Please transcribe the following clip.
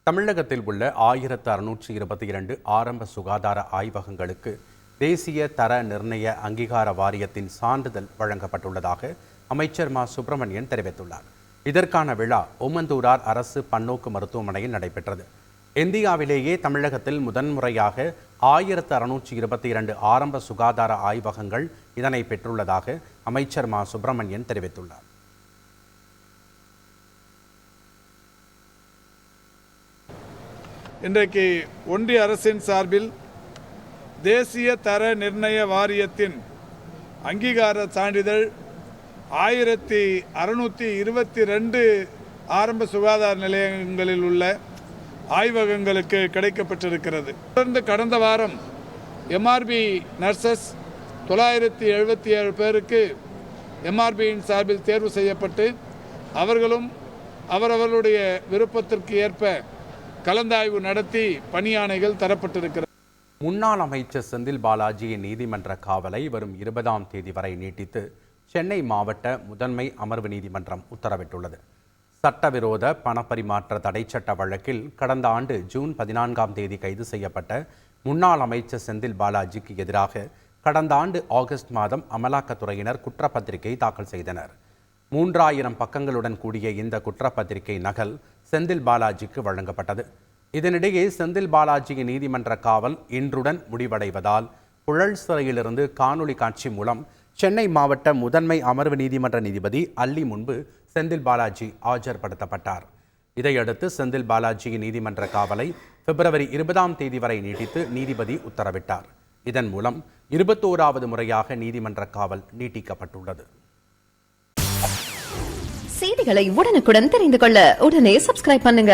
தமிழகத்தில் உள்ள 1622 ஆரம்ப சுகாதார ஆய்வகங்களுக்கு தேசிய தர நிர்ணய அங்கீகார வாரியத்தின் சான்றிதழ் வழங்கப்பட்டுள்ளதாக அமைச்சர் மா சுப்பிரமணியன் தெரிவித்துள்ளார். இதற்கான விழா ஓமந்தூரார் அரசு பன்னோக்கு மருத்துவமனையில் நடைபெற்றது. இந்தியாவிலேயே தமிழகத்தில் முதன்முறையாக 1622 ஆரம்ப சுகாதார ஆய்வகங்கள் இதனை பெற்றுள்ளதாக அமைச்சர் மா சுப்பிரமணியன் தெரிவித்துள்ளார். இன்றைக்கு ஒன்றிய அரசின் சார்பில் தேசிய தர நிர்ணய வாரியத்தின் அங்கீகார சான்றிதழ் 1622 ஆரம்ப சுகாதார நிலையங்களில் உள்ள ஆய்வகங்களுக்கு கிடைக்கப்பட்டிருக்கிறது. தொடர்ந்து கடந்த வாரம் எம்ஆர்பி நர்சஸ் 977 பேருக்கு எம்ஆர்பியின் சார்பில் தேர்வு செய்யப்பட்டு அவர்களும் அவரவர்களுடைய விருப்பத்திற்கு ஏற்ப கலந்தாய்வு நடத்தி பணியாணைகள் தரப்பட்டிருக்கிறது. முன்னாள் அமைச்சர் செந்தில் பாலாஜியின் நீதிமன்ற காவலை வரும் 20ஆம் தேதி வரை நீட்டித்து சென்னை மாவட்ட முதன்மை அமர்வு நீதிமன்றம் உத்தரவிட்டுள்ளது. சட்டவிரோத பணப்பரிமாற்ற தடை சட்ட வழக்கில் கடந்த ஆண்டு ஜூன் 14ஆம் தேதி கைது செய்யப்பட்ட முன்னாள் அமைச்சர் செந்தில் பாலாஜிக்கு எதிராக கடந்த ஆண்டு ஆகஸ்ட் மாதம் அமலாக்கத்துறையினர் குற்றப்பத்திரிகை தாக்கல் செய்தனர். 3000 பக்கங்களுடன் கூடிய இந்த குற்றப்பத்திரிகை நகல் செந்தில் பாலாஜிக்கு வழங்கப்பட்டது. இதனிடையே செந்தில் பாலாஜியின் நீதிமன்ற காவல் இன்றுடன் முடிவடைவதால் புழல் சிறையிலிருந்து காணொலி காட்சி மூலம் சென்னை மாவட்ட முதன்மை அமர்வு நீதிமன்ற நீதிபதி அல்லி முன்பு செந்தில் பாலாஜி ஆஜர்படுத்தப்பட்டார். இதையடுத்து செந்தில் பாலாஜியின் நீதிமன்ற காவலை பிப்ரவரி 20ஆம் தேதி வரை நீட்டித்து நீதிபதி உத்தரவிட்டார். இதன் மூலம் 21வது முறையாக நீதிமன்ற காவல் நீட்டிக்கப்பட்டுள்ளது. செய்திகளை உடனுக்குடன் தெரிந்து கொள்ள உடனே சப்ஸ்கிரைப் பண்ணுங்க.